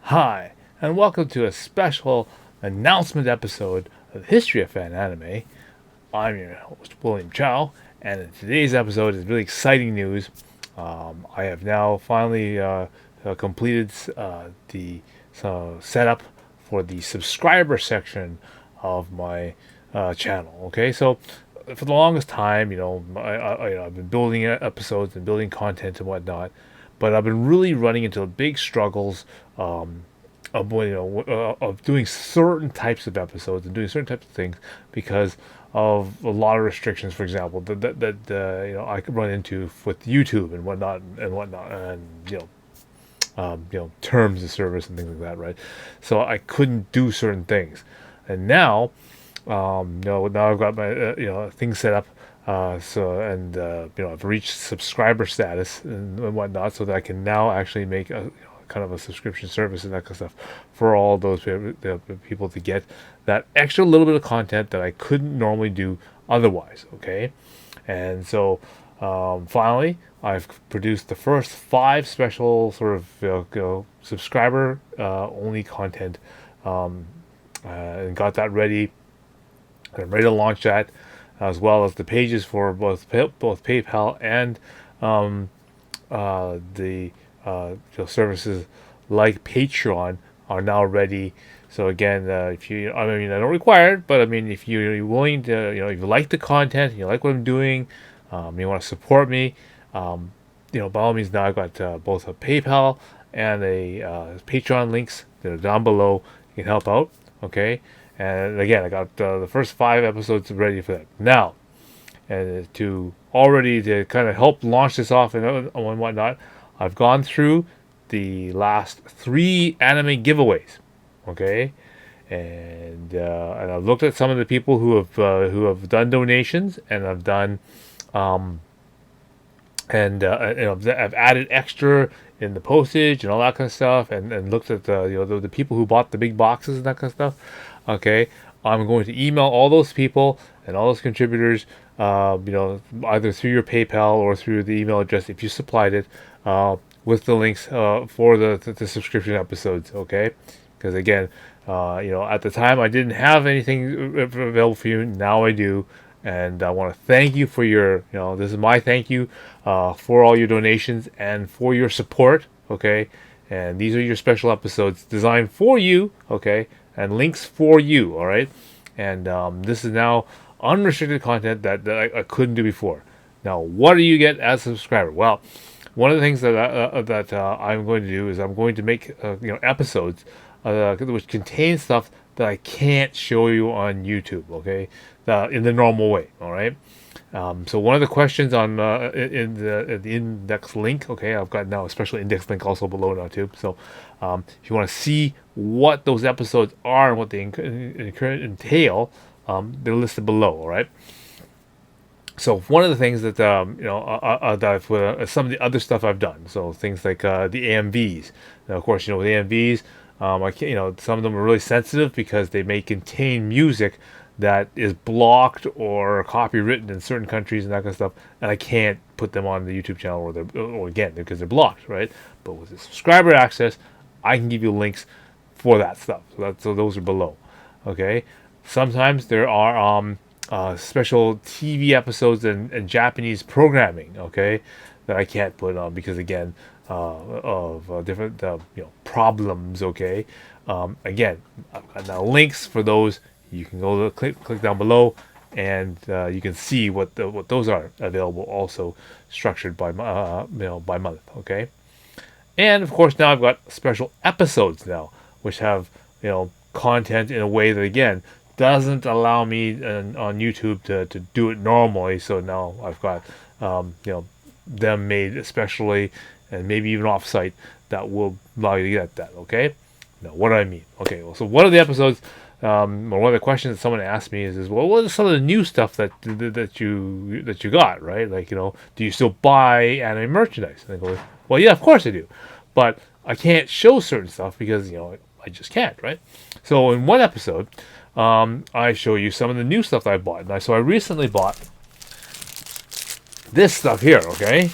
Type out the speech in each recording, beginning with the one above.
Hi, and welcome to a special announcement episode of History of Fan Anime. I'm your host, William Chow, and in today's episode is really exciting news. I have now finally completed the setup for the subscriber section of my channel. Okay, so for the longest time, I've been building episodes and building content and whatnot, but I've been really running into big struggles of doing certain types of episodes and doing certain types of things because of a lot of restrictions. For example, that I could run into with YouTube and whatnot, and terms of service and things like that, right? So I couldn't do certain things, and now now I've got my things set up. I've reached subscriber status and whatnot, so that I can now actually make a kind of a subscription service and that kind of stuff for all those people to get that extra little bit of content that I couldn't normally do otherwise. Okay, and so finally, I've produced the first 5 special sort of subscriber only content, and got that ready. I'm ready to launch that, as well as the pages for both PayPal and the services like Patreon are now ready. So again, if you, I mean, I don't require it, but I mean, if you're willing to, if you like the content, you like what I'm doing, you want to support me, by all means, now I've got both a PayPal and a Patreon links that are down below. You can help out, okay? And again, I got the first 5 episodes ready for that now. And to kind of help launch this off and whatnot, I've gone through the last 3 anime giveaways, okay, and I've looked at some of the people who have done donations, and I've done I've added extra in the postage and all that kind of stuff, and looked at the people who bought the big boxes and that kind of stuff. Okay, I'm going to email all those people and all those contributors, either through your PayPal or through the email address if you supplied it, with the links for the subscription episodes. Okay, because again, at the time I didn't have anything available for you. Now I do. And I want to thank you for your, this is my thank you for all your donations and for your support, okay? And these are your special episodes designed for you, okay? And links for you, all right? And this is now unrestricted content that I couldn't do before. Now, what do you get as a subscriber? Well, one of the things that I'm going to do is I'm going to make episodes which contain stuff that I can't show you on YouTube, okay? In the normal way, all right? So one of the questions on in the index link, okay, I've got now a special index link also below now too. So if you want to see what those episodes are and what they entail, they're listed below, all right? So one of the things that some of the other stuff I've done, so things like the AMVs. Now, of course, with AMVs, I can't, some of them are really sensitive because they may contain music that is blocked or copywritten in certain countries and that kind of stuff, and I can't put them on the YouTube channel or again because they're blocked, right? But with the subscriber access, I can give you links for that stuff. So those are below. Okay. Sometimes there are special TV episodes and Japanese programming, okay, that I can't put on because again of different problems. Okay, again, I've got now links for those. You can go click down below, and you can see what those are available. Also structured by by month. Okay, and of course now I've got special episodes now, which have content in a way that again doesn't allow me on YouTube to do it normally. So now I've got them made especially and maybe even offsite that will allow you to get that. Okay, now what do I mean? Okay, well, so one of the episodes, or one of the questions that someone asked me is well, what is some of the new stuff that you got, right? Like, do you still buy anime merchandise? And I go, well, yeah, of course I do, but I can't show certain stuff because I just can't, right? So in one episode, I show you some of the new stuff that I bought. So I recently bought this stuff here, okay?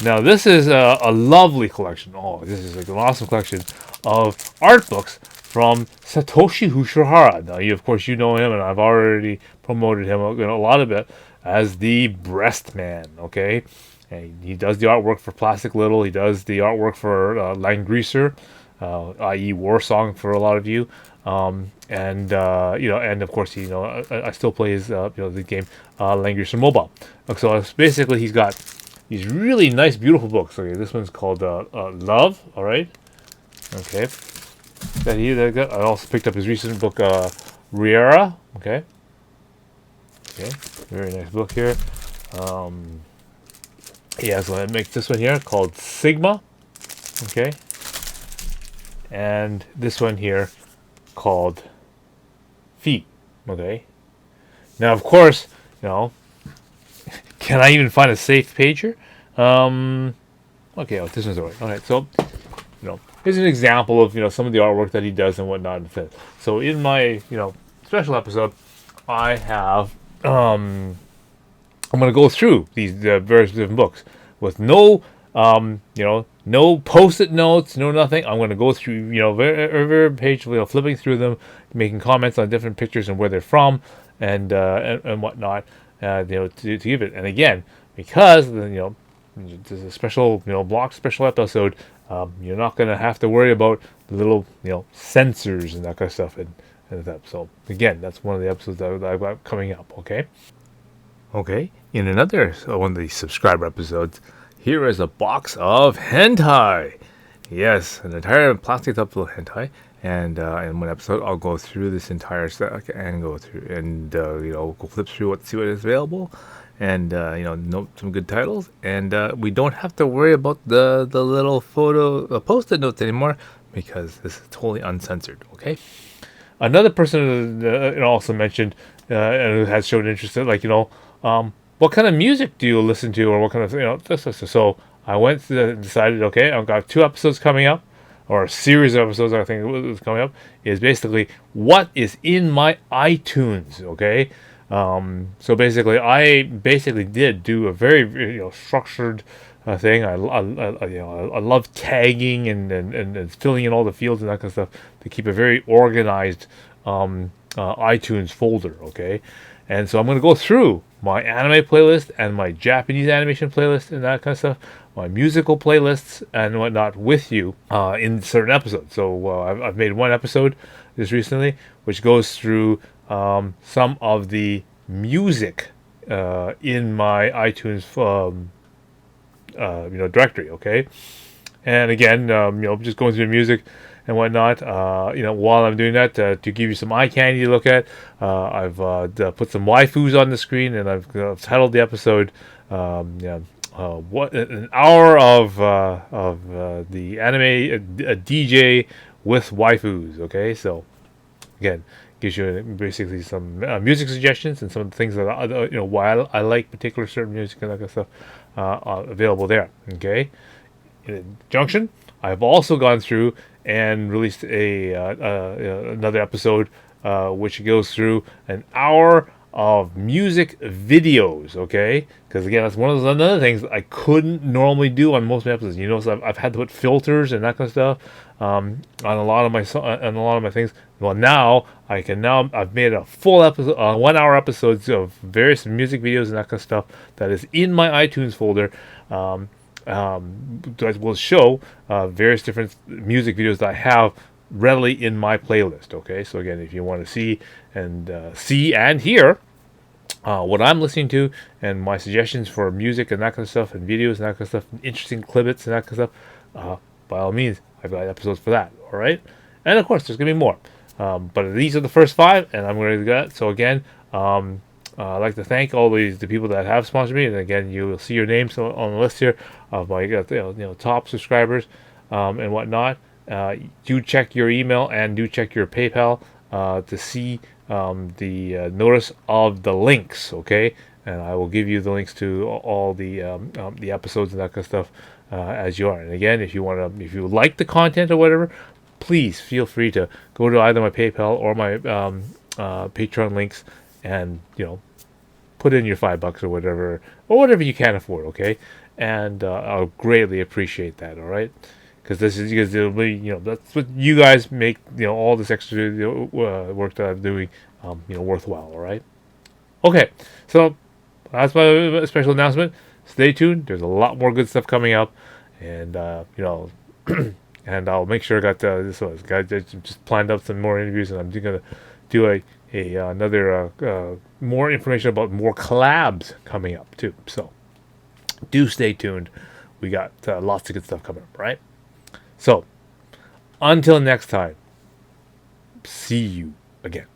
Now this is a lovely collection. Oh, this is like an awesome collection of art books from Satoshi Hoshihara. Now, of course, you know him, and I've already promoted him a lot of it as the Breast Man. Okay, and he does the artwork for Plastic Little. He does the artwork for Langrisser, i.e., War Song for a lot of you. And and of course, I still play his, the game Langrisser Mobile. So it's basically, he's got these really nice, beautiful books. Okay, this one's called Love. All right, okay. I also picked up his recent book, Riera. Okay, very nice book here. He has one that makes this one here called Sigma. Okay, and this one here called Feet. Okay. Now, of course, can I even find a safe pager? Okay, this one's alright. Alright, so, here's an example of, some of the artwork that he does and whatnot. So in my, special episode, I have, I'm going to go through these various different books with no, no post-it notes, no nothing. I'm going to go through, every page, flipping through them, making comments on different pictures and where they're from, and whatnot, to give it. And again, because this is a special, block special episode, you're not going to have to worry about the little, censors and that kind of stuff and that. So again, that's one of the episodes that I've got coming up. Okay. Okay, in another one of the subscriber episodes, here is a box of hentai. Yes, an entire plastic up little hentai. And in one episode, I'll go through this entire stack and go through and go flip through see what is available, and note some good titles. And we don't have to worry about the little photo post-it notes anymore because this is totally uncensored. Okay. Another person also mentioned and has shown interest in, what kind of music do you listen to, or what kind of this. So I went through and decided, okay, I've got 2 episodes coming up, or a series of episodes I think it was coming up, is basically what is in my iTunes. Okay, so basically I did do a very structured thing. I love tagging and filling in all the fields and that kind of stuff to keep a very organized iTunes folder. Okay, and so I'm going to go through my anime playlist and my Japanese animation playlist and that kind of stuff, my musical playlists and whatnot with you in certain episodes. So I've made one episode just recently which goes through some of the music in my iTunes directory. Okay, and again, just going through the music and whatnot. While I'm doing that, to give you some eye candy to look at, I've put some waifus on the screen, and I've titled the episode, "What an hour of the anime a DJ with waifus." Okay, so again, gives you basically some music suggestions and some of the things that why I like particular certain music and that kind of stuff available there. Okay, in junction, I've also gone through and released another episode which goes through an hour of music videos. Okay, because again, that's one of those another things that I couldn't normally do on most of my episodes. So I've had to put filters and that kind of stuff on a lot of my things. Well, now I've made a full episode, 1 hour episodes of various music videos and that kind of stuff that is in my iTunes folder. That will show various different music videos that I have readily in my playlist. Okay, so again, if you want to see and hear what I'm listening to and my suggestions for music and that kind of stuff and videos and that kind of stuff, and interesting clips and that kind of stuff, by all means, I've got episodes for that. All right, and of course, there's gonna be more. But these are the first 5, and I'm going to do that. So again, I'd like to thank all the people that have sponsored me, and again, you will see your names on the list here of my top subscribers and whatnot. Do check your email and do check your PayPal to see the notice of the links. Okay, and I will give you the links to all the episodes and that kind of stuff as you are. And again, if you like the content or whatever, please feel free to go to either my PayPal or my Patreon links and put in your $5 or whatever you can afford. Okay, and I'll greatly appreciate that. All right, because this is because it'll be, that's what you guys make, all this extra work that I'm doing, worthwhile. All right. Okay, so that's my special announcement. Stay tuned. There's a lot more good stuff coming up, and and I'll make sure I got this one. Guys, I just planned up some more interviews, and I'm gonna do a another more information about more collabs coming up too. So do stay tuned. We got lots of good stuff coming up, right? So until next time, see you again.